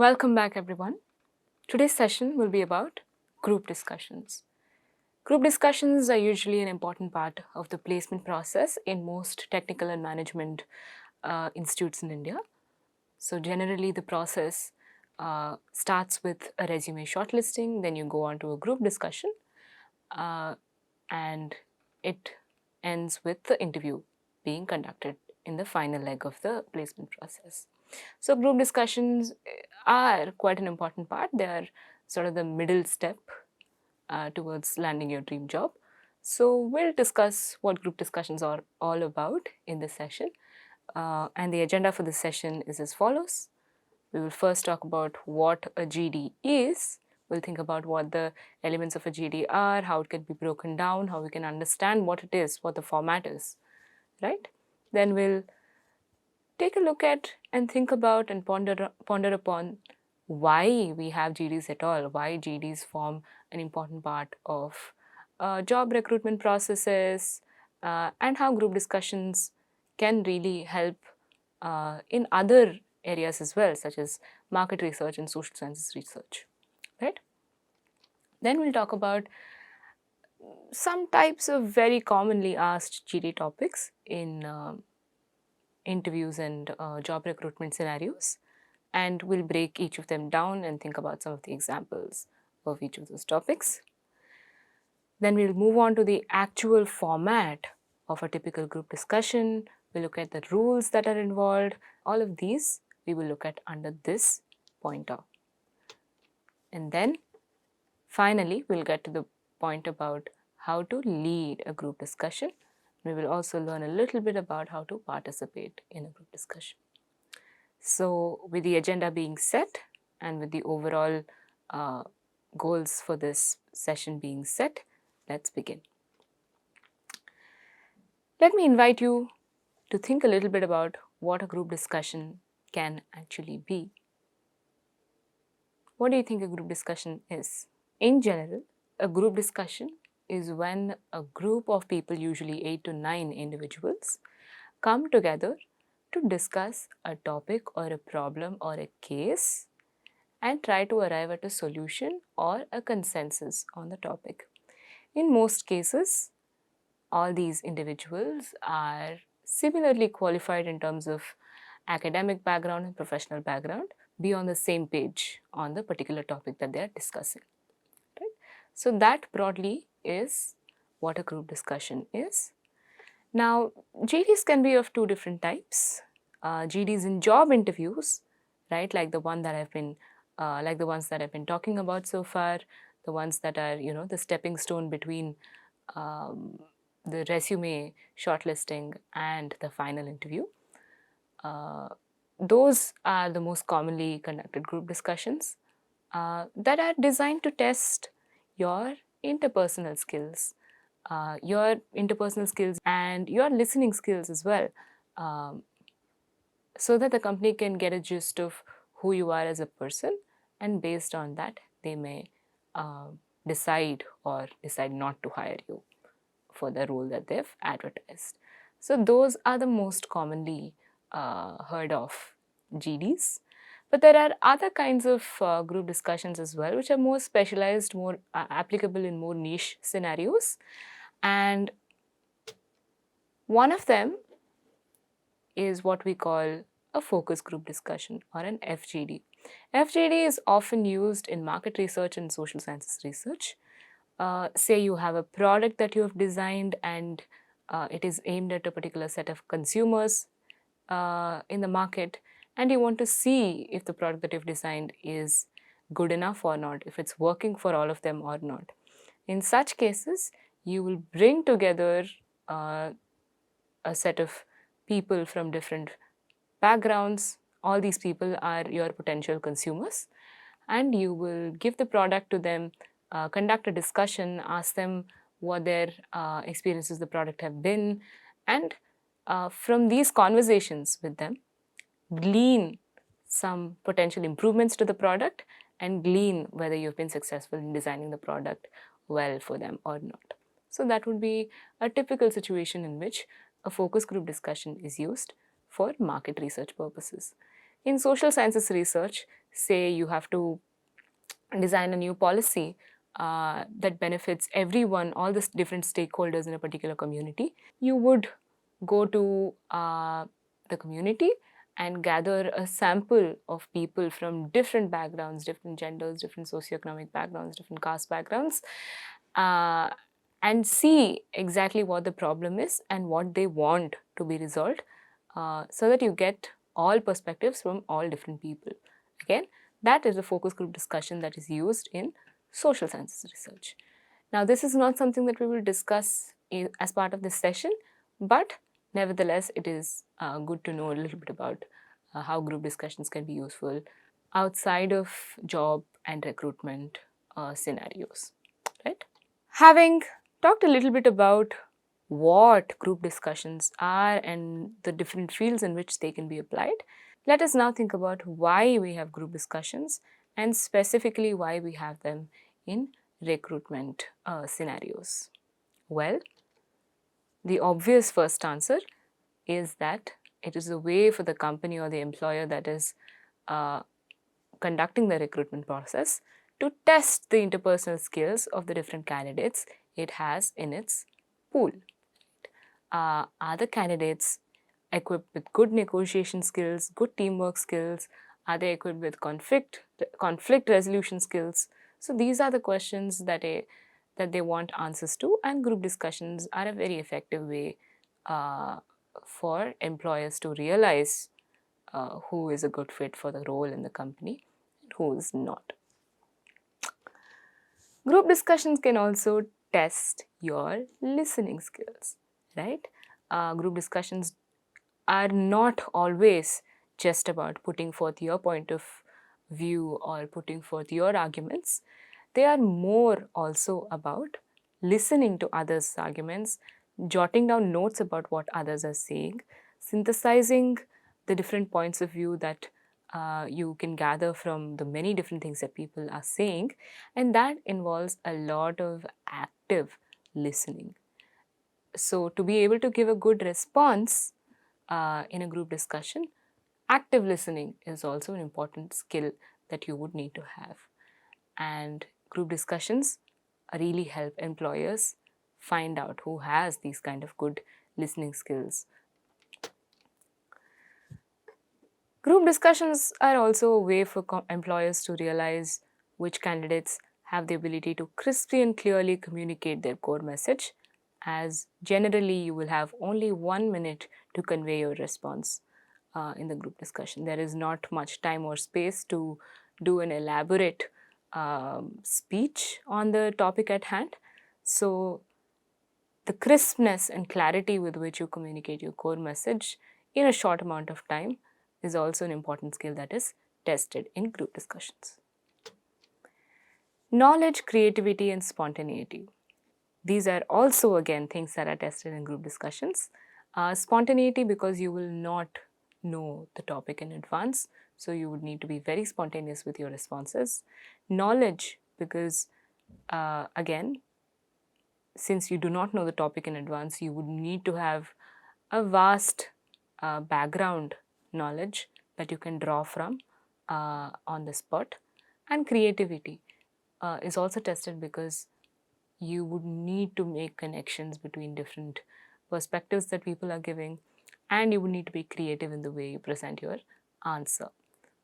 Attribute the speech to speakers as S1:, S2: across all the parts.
S1: Welcome back, everyone. Today's session will be about group discussions. Group discussions are usually an important part of the placement process in most technical and management institutes in India. So, generally, the process starts with a resume shortlisting, then you go on to a group discussion, and it ends with the interview being conducted in the final leg of the placement process. So, group discussions are quite an important part. They are sort of the middle step towards landing your dream job. So, we'll discuss what group discussions are all about in this session. And the agenda for this session is as follows. We will first talk about what a GD is. We'll think about what the elements of a GD are, how it can be broken down, how we can understand what it is, what the format is, right? Then we'll take a look at and think about and ponder upon why we have GDs at all, why GDs form an important part of job recruitment processes, and how group discussions can really help in other areas as well, such as market research and social sciences research, right? Then we'll talk about some types of very commonly asked GD topics in interviews and job recruitment scenarios, and we'll break each of them down and think about some of the examples of each of those topics. Then we'll move on to the actual format of a typical group discussion. We'll look at the rules that are involved. All of these we will look at under this pointer. And then finally, we'll get to the point about how to lead a group discussion. We will also learn a little bit about how to participate in a group discussion. So, with the agenda being set and with the overall goals for this session being set, let's begin. Let me invite you to think a little bit about what a group discussion can actually be. What do you think a group discussion is? In general, a group discussion is when a group of people, usually 8 to 9 individuals, come together to discuss a topic or a problem or a case and try to arrive at a solution or a consensus on the topic. In most cases, all these individuals are similarly qualified in terms of academic background and professional background, be on the same page on the particular topic that they are discussing. Right? So, that broadly is what a group discussion is. Now, GDs can be of two different types. GDs in job interviews, right, like the ones that I've been talking about so far, the ones that are, the stepping stone between the resume shortlisting and the final interview. Those are the most commonly conducted group discussions that are designed to test your interpersonal skills, and your listening skills as well, so that the company can get a gist of who you are as a person, and based on that, they may decide or decide not to hire you for the role that they've advertised. So, those are the most commonly heard of GDs. But there are other kinds of group discussions as well, which are more specialized, more applicable in more niche scenarios. And one of them is what we call a focus group discussion, or an FGD. FGD is often used in market research and social sciences research. Say you have a product that you have designed and it is aimed at a particular set of consumers in the market, and you want to see if the product that you've designed is good enough or not, if it's working for all of them or not. In such cases, you will bring together a set of people from different backgrounds. All these people are your potential consumers, and you will give the product to them, conduct a discussion, ask them what their experiences with the product have been, and from these conversations with them, glean some potential improvements to the product and glean whether you've been successful in designing the product well for them or not. So, that would be a typical situation in which a focus group discussion is used for market research purposes. In social sciences research, say you have to design a new policy that benefits everyone, all the different stakeholders in a particular community, you would go to the community and gather a sample of people from different backgrounds, different genders, different socioeconomic backgrounds, different caste backgrounds, uh, and see exactly what the problem is and what they want to be resolved, so that you get all perspectives from all different people. Again, that is a focus group discussion that is used in social sciences research. Now, this is not something that we will discuss as part of this session, but nevertheless, it is good to know a little bit about how group discussions can be useful outside of job and recruitment scenarios, right? Having talked a little bit about what group discussions are and the different fields in which they can be applied, let us now think about why we have group discussions and specifically why we have them in recruitment scenarios. Well, the obvious first answer is that it is a way for the company or the employer that is conducting the recruitment process to test the interpersonal skills of the different candidates it has in its pool. Are the candidates equipped with good negotiation skills, good teamwork skills? Are they equipped with conflict resolution skills? So these are the questions that they want answers to, and group discussions are a very effective way for employers to realize who is a good fit for the role in the company and who is not. Group discussions can also test your listening skills, right? Group discussions are not always just about putting forth your point of view or putting forth your arguments. They are more also about listening to others' arguments, jotting down notes about what others are saying, synthesizing the different points of view that you can gather from the many different things that people are saying, and that involves a lot of active listening. So, to be able to give a good response in a group discussion, active listening is also an important skill that you would need to have. And group discussions really help employers find out who has these kind of good listening skills. Group discussions are also a way for employers to realize which candidates have the ability to crisply and clearly communicate their core message, as generally you will have only 1 minute to convey your response in the group discussion. There is not much time or space to do an elaborate speech on the topic at hand. So, the crispness and clarity with which you communicate your core message in a short amount of time is also an important skill that is tested in group discussions. Knowledge, creativity, and spontaneity. These are also again things that are tested in group discussions. Spontaneity, because you will not know the topic in advance, so you would need to be very spontaneous with your responses. Knowledge, because again, since you do not know the topic in advance, you would need to have a vast background knowledge that you can draw from on the spot. And creativity is also tested because you would need to make connections between different perspectives that people are giving, and you would need to be creative in the way you present your answer.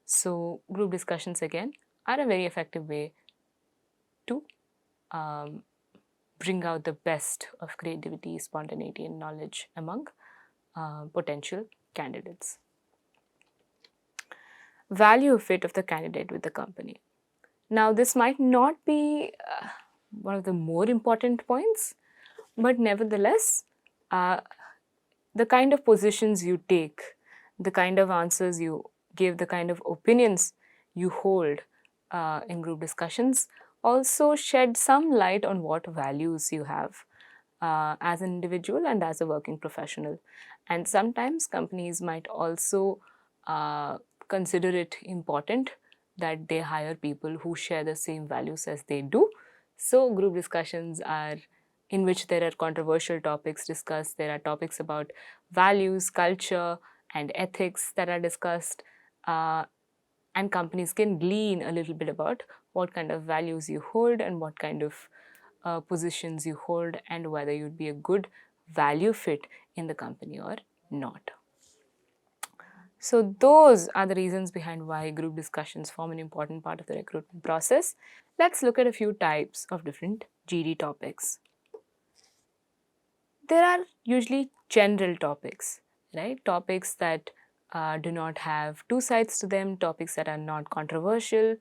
S1: So, group discussions again are a very effective way to bring out the best of creativity, spontaneity, and knowledge among potential candidates. Value fit of the candidate with the company. Now, this might not be one of the more important points, but nevertheless, the kind of positions you take, the kind of answers you give, the kind of opinions you hold in group discussions also shed some light on what values you have as an individual and as a working professional. And sometimes companies might also consider it important that they hire people who share the same values as they do. So, group discussions are in which there are controversial topics discussed. There are topics about values, culture, and ethics that are discussed. and companies can glean a little bit about what kind of values you hold and what kind of positions you hold and whether you'd be a good value fit in the company or not. So those are the reasons behind why group discussions form an important part of the recruitment process. Let's look at a few types of different GD topics. There are usually general topics, right? Topics that do not have two sides to them, topics that are not controversial,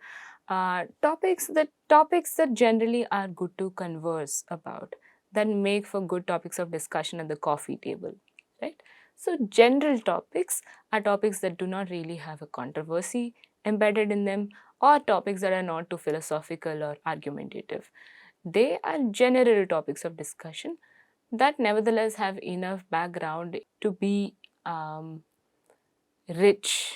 S1: topics that generally are good to converse about, that make for good topics of discussion at the coffee table, right? So general topics are topics that do not really have a controversy embedded in them, or topics that are not too philosophical or argumentative. They are general topics of discussion that nevertheless have enough background to be rich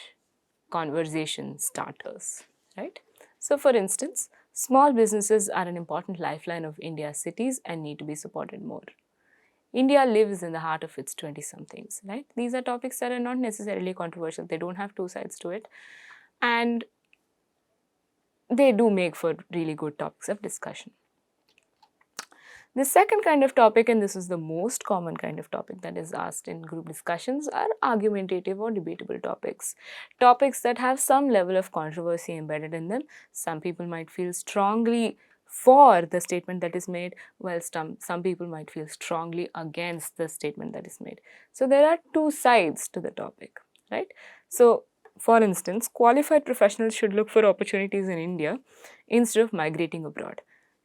S1: conversation starters, right? So, for instance, small businesses are an important lifeline of India's cities and need to be supported more. India lives in the heart of its 20 somethings, right? These are topics that are not necessarily controversial, they don't have two sides to it, and they do make for really good topics of discussion. The second kind of topic, and this is the most common kind of topic that is asked in group discussions, are argumentative or debatable topics. Topics that have some level of controversy embedded in them. Some people might feel strongly for the statement that is made, while some people might feel strongly against the statement that is made. So there are two sides to the topic, right? So for instance, qualified professionals should look for opportunities in India instead of migrating abroad.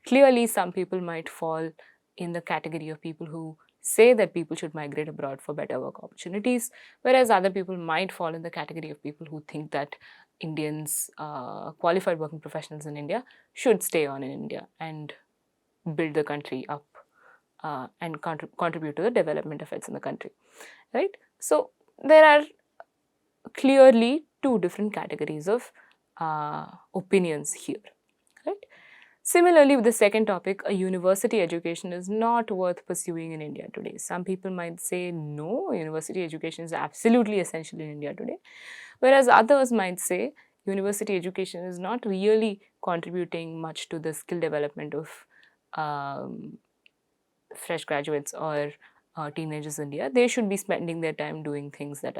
S1: Clearly, some people might fall in the category of people who say that people should migrate abroad for better work opportunities, whereas other people might fall in the category of people who think that Indians, qualified working professionals in India, should stay on in India and build the country up and contribute to the development efforts in the country, right? So there are clearly two different categories of opinions here, right? Similarly, with the second topic, a university education is not worth pursuing in India today. Some people might say, no, university education is absolutely essential in India today. Whereas others might say, university education is not really contributing much to the skill development of fresh graduates or teenagers in India. They should be spending their time doing things that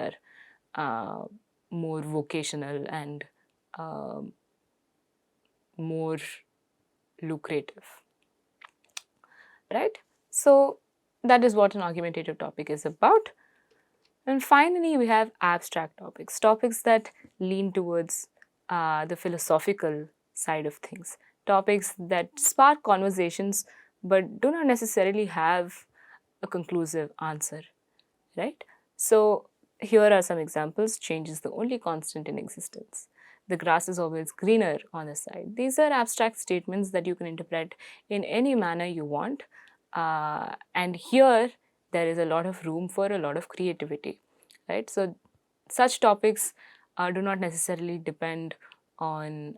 S1: are more vocational and more lucrative, right? So that is what an argumentative topic is about. And finally, we have abstract topics, topics that lean towards the philosophical side of things, topics that spark conversations but do not necessarily have a conclusive answer, right? So here are some examples. Change is the only constant in existence. The grass is always greener on the side. These are abstract statements that you can interpret in any manner you want. And here there is a lot of room for a lot of creativity, right? So such topics do not necessarily depend on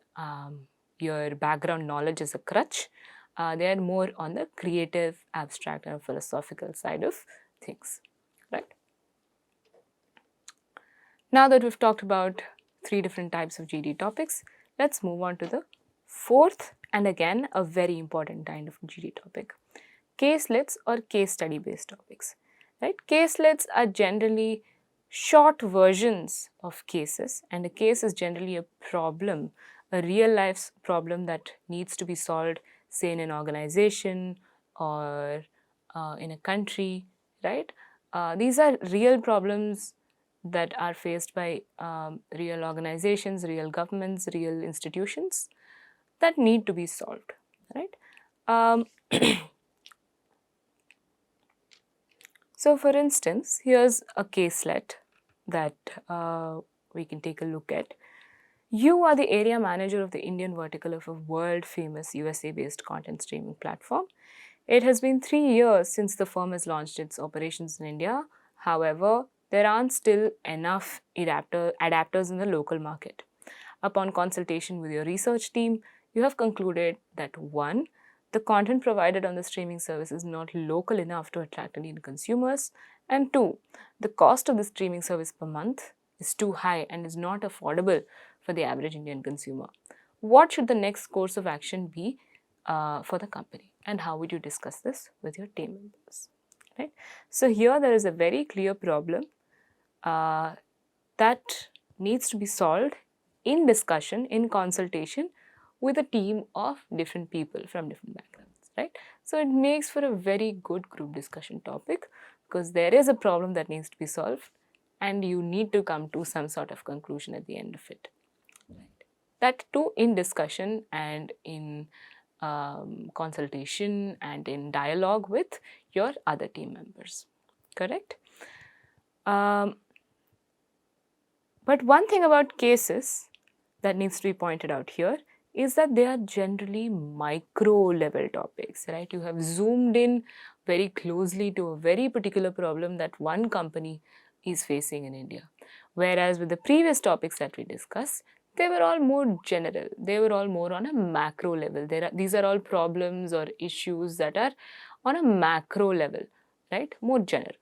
S1: your background knowledge as a crutch. They are more on the creative, abstract and philosophical side of things, right? Now that we've talked about three different types of GD topics, let's move on to the fourth and again a very important kind of GD topic, caselets or case study based topics, right? Caselets are generally short versions of cases, and a case is generally a problem, a real life problem that needs to be solved, say in an organization or in a country, right? These are real problems that are faced by real organizations, real governments, real institutions that need to be solved, right? So for instance, here's a caselet that we can take a look at. You are the area manager of the Indian vertical of a world famous USA based content streaming platform. It has been 3 years since the firm has launched its operations in India. However, there aren't still enough adapters in the local market. Upon consultation with your research team, you have concluded that 1. The content provided on the streaming service is not local enough to attract Indian consumers, and 2. The cost of the streaming service per month is too high and is not affordable for the average Indian consumer. What should the next course of action be for the company, and how would you discuss this with your team members? Right? So here there is a very clear problem that needs to be solved in discussion, in consultation with a team of different people from different backgrounds, right? So it makes for a very good group discussion topic, because there is a problem that needs to be solved and you need to come to some sort of conclusion at the end of it. Right? That too in discussion and in consultation and in dialogue with your other team members, correct? But one thing about cases that needs to be pointed out here is that they are generally micro level topics, right? You have zoomed in very closely to a very particular problem that one company is facing in India. Whereas with the previous topics that we discussed, they were all more general. They were all more on a macro level. These are all problems or issues that are on a macro level, right? More general.